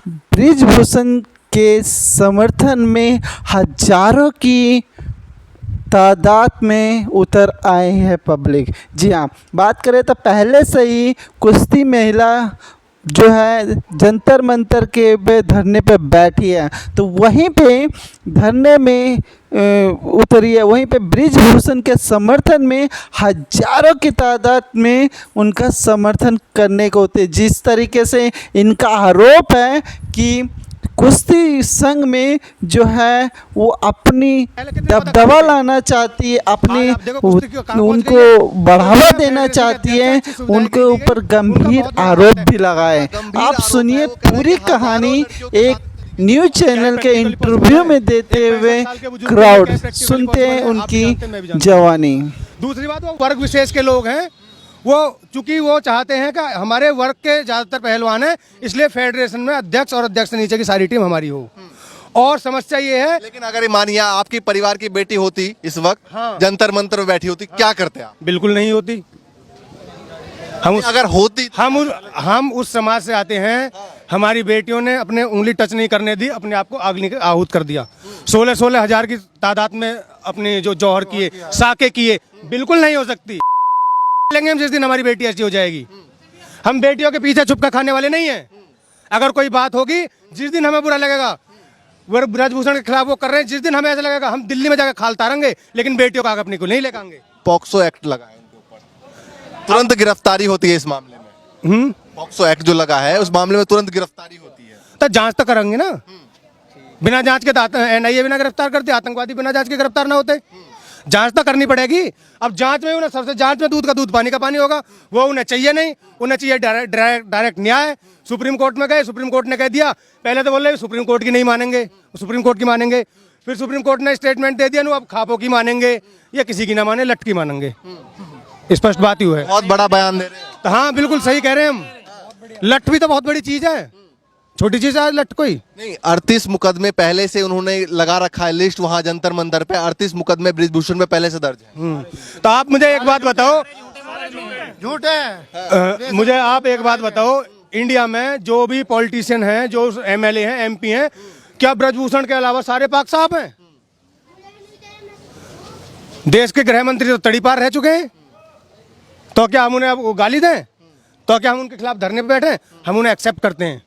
बृजभूषण के समर्थन में हजारों की तादाद में उतर आए हैं पब्लिक। जी हाँ, बात करें तो पहले से ही कुश्ती महिला जो है जंतर मंतर के पे धरने पे बैठी है, तो वहीं पे धरने में उतरी है। वहीं पे बृजभूषण के समर्थन में हजारों की तादाद में उनका समर्थन करने को होते। जिस तरीके से इनका आरोप है कि कुश्ती संघ में जो है वो अपनी दबदबा लाना चाहती है, अपनी उनको बढ़ावा देना चाहती है, उनके ऊपर गंभीर आरोप भी लगाए। आप सुनिए पूरी कहानी एक न्यूज़ चैनल के इंटरव्यू में देते हुए क्राउड सुनते हैं उनकी जवानी। दूसरी बात, वो वर्ग विशेष के लोग हैं, वो चूंकि वो चाहते हैं कि हमारे वर्ग के ज़्यादातर पहलवान हैं, इसलिए फेडरेशन में अध्यक्ष और अध्यक्ष से नीचे की सारी टीम हमारी हो। और समस्या ये है, लेकिन अगर मानिए आपकी परिवार की बेटी होती इस वक्त, हाँ, जंतर मंतर में बैठी होती, क्या करते आप? बिल्कुल नहीं होती। अगर होती हम उस समाज से आते हैं, हमारी बेटियों ने अपने उंगली टच नहीं करने दी, अपने आप को आग में आहूत कर दिया। 16-16 हजार की तादाद में अपने जो जौहर किए, साके किए, बिल्कुल नहीं हो सकती। लेंगे हम जिस दिन हमारी बेटी ऐसी हो जाएगी। हम बेटियों के पीछे छुपका खाने वाले नहीं हैं। अगर कोई बात होगी, जिस दिन हमें बुरा लगेगा, वो बृजभूषण के खिलाफ वो कर रहे हैं, जिस दिन हमें ऐसा लगेगा हम दिल्ली में जाकर खाल तारेंगे, लेकिन बेटियों का अपनी को नहीं लेगाएंगे। पॉक्सो एक्ट लगा है उनके ऊपर, तुरंत गिरफ्तारी होती है इस मामले में। पॉक्सो एक्ट जो लगा है उस मामले में तुरंत गिरफ्तारी होती है। तो जांच तो करेंगे ना, बिना जांच के NIA बिना गिरफ्तार करते, आतंकवादी बिना जांच के गिरफ्तार ना होते। जांच तो करनी पड़ेगी। अब जांच में उन्हें सबसे, जांच में दूध का दूध पानी का पानी होगा, वो उन्हें चाहिए नहीं। उन्हें चाहिए डायरेक्ट न्याय। सुप्रीम कोर्ट में गए, सुप्रीम कोर्ट ने कह दिया, पहले तो बोले सुप्रीम कोर्ट की नहीं मानेंगे, सुप्रीम कोर्ट की मानेंगे, फिर सुप्रीम कोर्ट ने स्टेटमेंट दे दिया, अब खापों की मानेंगे या किसी की ना माने, लट की मानेंगे। स्पष्ट बात ही है। बहुत बड़ा बयान दे रहे हैं। तो हाँ, बिल्कुल सही कह रहे हैं हम। लट भी तो बहुत बड़ी चीज है, छोटी चीज है लट कोई नहीं। 38 मुकदमे पहले से उन्होंने लगा रखा है लिस्ट, वहां जंतर मंतर पे 38 मुकदमे बृजभूषण में पहले से दर्ज है। तो आप मुझे एक बात बताओ, झूठ है। मुझे आप एक बात बताओ, इंडिया में जो भी पॉलिटिशियन हैं, जो MLA हैं, MP हैं, क्या बृजभूषण के अलावा सारे पाक साहब हैं? देश के गृह मंत्री तो तड़ी पार रह चुके हैं। तो क्या हम उन्हें अब गाली दें? तो क्या हम उनके खिलाफ धरने पे बैठे? हम उन्हें एक्सेप्ट करते हैं।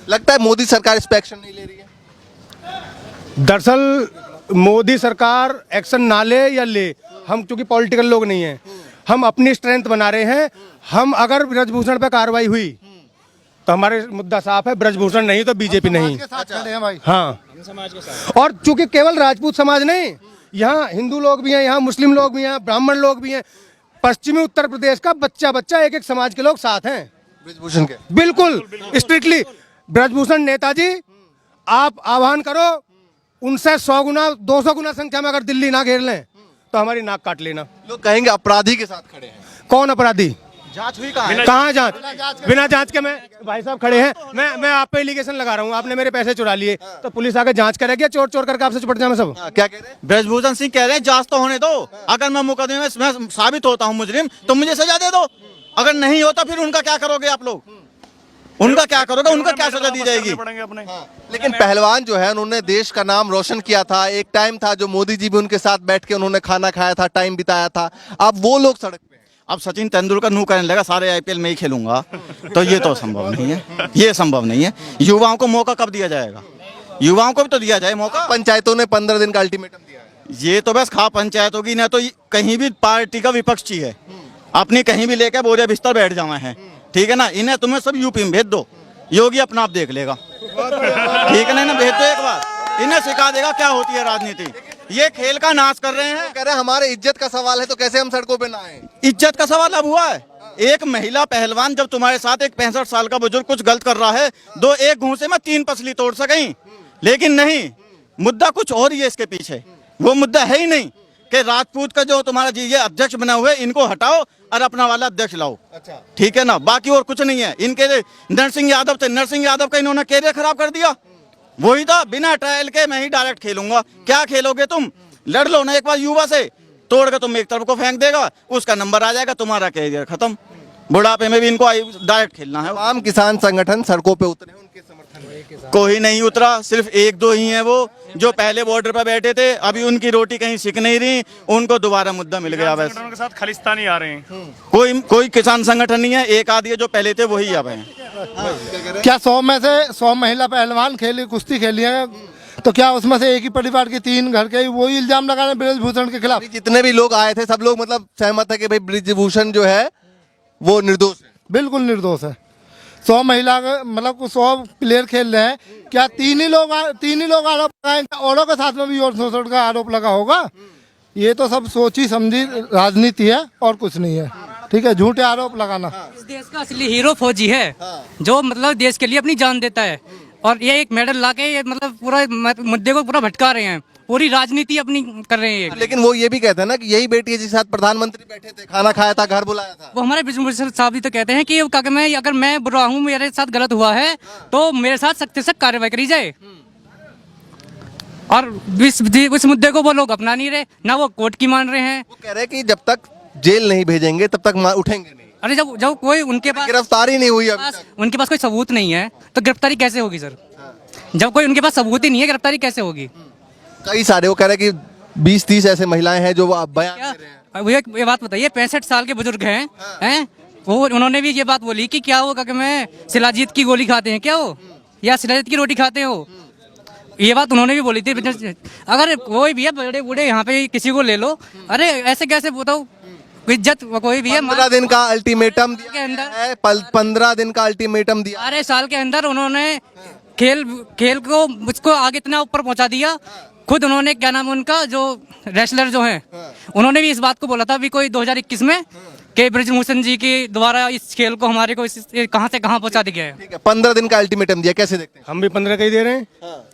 लगता है मोदी सरकार इस पे एक्शन नहीं ले रही है। दरअसल मोदी सरकार एक्शन ना ले या ले, हम चूंकि पॉलिटिकल लोग नहीं हैं, हम अपनी स्ट्रेंथ बना रहे हैं। हम अगर बृजभूषण पे कार्रवाई हुई तो हमारे मुद्दा साफ है, बृजभूषण नहीं तो बीजेपी नहीं। हाँ, और चूंकि केवल राजपूत समाज नहीं, यहाँ हिंदू लोग भी हैं, यहाँ मुस्लिम लोग भी हैं, ब्राह्मण लोग भी हैं। पश्चिमी उत्तर प्रदेश का बच्चा बच्चा एक समाज के लोग साथ हैं बृजभूषण के। बिल्कुल स्ट्रिक्टली। बृजभूषण नेताजी, आप आह्वान करो, उनसे 100 गुना 200 गुना संख्या में अगर दिल्ली ना घेर लें तो हमारी नाक काट लेना। लोग कहेंगे अपराधी के साथ खड़े हैं। कौन अपराधी? जांच हुई कहाँ है? कहाँ जांच? बिना जांच के मैं, भाई साहब खड़े हैं, मैं आप पे एलिगेशन लगा रहा हूँ, आपने मेरे पैसे चुरा लिए, तो पुलिस आके जांच करेगी, चोर चोर करके आपसे चिपट जाए सब? क्या कह रहे हैं? बृजभूषण सिंह कह रहे हैं जांच तो होने दो, अगर मैं मुकदमे में मैं साबित होता हूँ मुजरिम तो मुझे सजा दे दो, अगर नहीं होता फिर उनका क्या करोगे आप लोग? उनका क्या करोगे? उनका क्या सजा दी जाएगी? लेकिन पहलवान जो है उन्होंने देश का नाम रोशन किया था। एक टाइम था जो मोदी जी भी उनके साथ बैठ के उन्होंने खाना खाया था, टाइम बिताया था। अब वो लोग सड़क पे हैं। अब सचिन तेंदुलकर नू कहने लगा सारे IPL में ही खेलूंगा, तो ये तो संभव नहीं है, ये संभव नहीं है। युवाओं को मौका कब दिया जाएगा? युवाओं को भी तो दिया जाए मौका। पंचायतों ने 15 दिन का अल्टीमेटम दिया है। ये तो बस खा पंचायत होगी ना, तो कहीं भी पार्टी का विपक्ष चाहिए, अपनी कहीं भी लेकर बोरिया बिस्तर बैठ जाना है, ठीक है ना। इन्हें तुम्हें सब यूपी में भेज दो, योगी अपना आप देख लेगा, ठीक है ना। भेज दो एक बार, इन्हें सिखा देगा क्या होती है राजनीति। ये खेल का नाश कर रहे हैं। कह रहे हैं हमारे इज्जत का सवाल है, तो कैसे हम सड़कों पे ना आए? इज्जत का सवाल अब हुआ है। एक महिला पहलवान जब तुम्हारे साथ एक 65 साल का बुजुर्ग कुछ गलत कर रहा है, एक घूंसे में 3 पसली तोड़ सकें, लेकिन नहीं, मुद्दा कुछ और ही है इसके पीछे। वो मुद्दा है ही नहीं कि राजपूत का जो तुम्हारा जी ये अध्यक्ष बना हुआ है, इनको हटाओ और अपना वाला अध्यक्ष लाओ, अच्छा, ठीक है ना। बाकी और कुछ नहीं है। इनके नरसिंह यादव थे, नरसिंह यादव का इन्होंने कैरियर खराब कर दिया। वही था, बिना ट्रायल के मैं ही डायरेक्ट खेलूंगा। क्या खेलोगे तुम? लड़ लो ना एक बार युवा से, तोड़ के तुम एक तरफ को फेंक देगा, उसका नंबर आ जाएगा, तुम्हारा कैरियर खत्म। बुढ़ापे में भी इनको डायरेक्ट खेलना है। तमाम किसान संगठन सड़कों पे उतरे हैं उनके समर्थन कोई नहीं उतरा, सिर्फ एक दो ही हैं वो जो पहले बॉर्डर पर बैठे थे। अभी उनकी रोटी कहीं सिक नहीं रही, उनको दोबारा मुद्दा मिल गया। बस संगठनों के साथ खालिस्तानी आ रहे हैं। कोई किसान संगठन नहीं है, एक आधी है जो पहले थे वही अब हैं। क्या 100 में से 100 महिला पहलवान खेली, कुश्ती खेली है, तो क्या उसमें से एक ही परिवार के 3 घर के वही इल्जाम लगा रहे हैं ब्रिजभूषण के खिलाफ? जितने भी लोग आए थे सब लोग मतलब सहमत है कि भाई ब्रिजभूषण जो है वो निर्दोष है। बिल्कुल निर्दोष है। 100 महिला मतलब 100 प्लेयर खेल रहे हैं, क्या 3 ही लोग आरोप लगाएंगे? औरों के साथ में भी और शोषण का आरोप लगा होगा? ये तो सब सोची समझी राजनीति है और कुछ नहीं है। ठीक है, झूठे आरोप लगाना। इस देश का असली हीरो फौजी है, जो मतलब देश के लिए अपनी जान देता है, और ये एक मेडल लाके ये मतलब पूरा मुद्दे को पूरा भटका रहे हैं, पूरी राजनीति अपनी कर रहे हैं। लेकिन वो ये भी कहते हैं ना कि यही बेटी है जिसके साथ प्रधानमंत्री बैठे थे, खाना खाया था, घर बुलाया था। वो हमारे ब्रिजभूषण साहब भी तो कहते हैं कि अगर मैं बुरा हूँ, मेरे साथ गलत हुआ है, तो मेरे साथ सख्त से सख्त कार्रवाई करी जाए। और इस मुद्दे को वो लोग अपना नहीं रहे, ना वो कोर्ट की मान रहे हैं। वो कह रहे हैं कि जब तक जेल नहीं भेजेंगे तब तक उठेंगे नहीं। अरे जब कोई उनके पास गिरफ्तारी नहीं हुई अभी तक। उनके पास कोई सबूत नहीं है तो गिरफ्तारी कैसे होगी सर? जब कोई उनके पास सबूत ही नहीं है, गिरफ्तारी कैसे होगी? कई सारे वो कह रहे हैं कि 20-30 ऐसे महिलाएं हैं जो बयान दे रहे हैं। अब ये बात बताइए, 65 साल के बुजुर्ग हैं वो, उन्होंने भी ये बात बोली कि क्या वो कि मैं शिलाजीत की गोली खाते हैं क्या वो, या शिलाजीत की रोटी खाते हो? ये बात उन्होंने भी बोली थी। अगर कोई भी है बड़े बूढ़े यहाँ पे किसी को ले लो, अरे ऐसे कैसे बताओ? इज्जत कोई भी है 15 दिन का अल्टीमेटम के अंदर है, 15 दिन का अल्टीमेटम दिया। 12 साल के अंदर उन्होंने खेल को मुझको आगे इतना ऊपर पहुंचा दिया। खुद उन्होंने क्या नाम उनका जो रेसलर जो हैं, उन्होंने भी इस बात को बोला था अभी कोई 2021 में कि ब्रिजभूषण जी के द्वारा इस खेल को हमारे को कहां से कहां पहुंचा दिया है। ठीक है, 15 दिन का अल्टीमेटम दिया, कैसे देखते हैं? हम भी 15 का ही दे रहे हैं,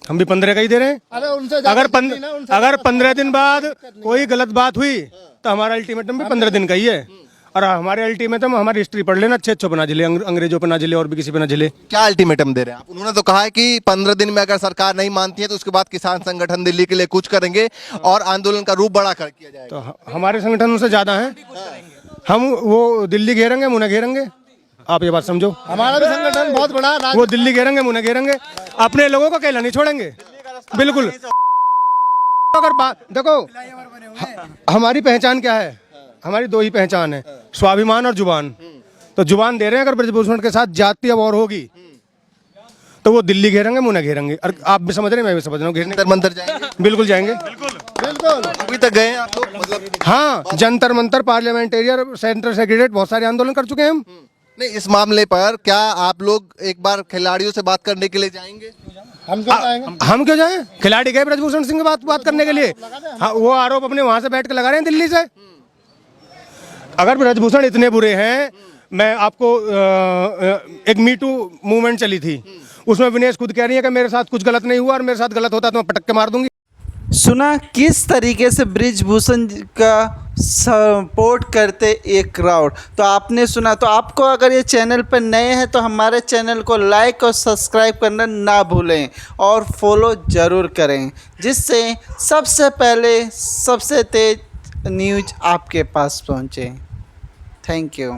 हम भी 15 का ही दे रहे हैं। अरे उनसे ज्यादा अगर नहीं ना, उनसे अगर 15 दिन बाद कोई गलत बात हुई तो हमारा अल्टीमेटम भी 15 दिन का ही है। और हमारे अल्टीमेटम हमारी हिस्ट्री पढ़ लेना, अच्छे पे ना झेले, अंग्रेजों पे ना झेले और भी किसी पे ना झेले। क्या अल्टीमेटम दे रहे हैं आप? उन्होंने तो कहा है कि 15 दिन में अगर सरकार नहीं मानती है तो उसके बाद किसान संगठन दिल्ली के लिए कुछ करेंगे और आंदोलन का रूप बड़ा कर किया जाएगा। तो हमारे संगठन से ज्यादा है, हम वो दिल्ली घेरेंगे, मुन्ना घेरेंगे। आप ये बात समझो, हमारा भी संगठन बहुत बड़ा है। वो दिल्ली घेरेंगे, मुन्ना घेरेंगे, अपने लोगों को अकेला नहीं छोड़ेंगे। बिल्कुल। अगर बात देखो, हमारी पहचान क्या है? हमारी 2 ही पहचान है, स्वाभिमान और जुबान। तो जुबान दे रहे हैं, अगर ब्रिजभूषण के साथ जाति अब और होगी तो वो दिल्ली घेरेंगे, मुन्ना घेरेंगे। और आप भी समझ रहे हैं, मैं भी समझ रहा हूँ, घेरने जंतर मंतर जाएंगे? बिल्कुल जाएंगे। बिल्कुल। अभी तक गए हैं आप लोग? मतलब हाँ, जंतर मंतर, पार्लियामेंटेरियर, सेंट्रल सेक्रेटरीट, बहुत सारे आंदोलन कर चुके हैं हम। नहीं, इस मामले पर क्या आप लोग एक बार खिलाड़ियों से बात करने के लिए जाएंगे? हम क्यों जाएंगे? हम क्यों जाएं? खिलाड़ी गए ब्रिजभूषण सिंह से बात करने के लिए। हाँ, वो आरोप अपने वहां से बैठ के लगा रहे हैं दिल्ली से। अगर ब्रिजभूषण इतने बुरे हैं, मैं आपको एक मीटू मूवमेंट चली थी, उसमें विनेश खुद कह रही है कि मेरे साथ कुछ गलत नहीं हुआ और मेरे साथ गलत होता तो मैं पटक के मार दूंगी। सुना किस तरीके से ब्रिजभूषण का सपोर्ट करते एक क्राउड। तो आपने सुना, तो आपको अगर ये चैनल पर नए हैं तो हमारे चैनल को लाइक और सब्सक्राइब करना ना भूलें और फॉलो ज़रूर करें, जिससे सबसे पहले सबसे तेज़ न्यूज़ आपके पास पहुँचे। Thank you.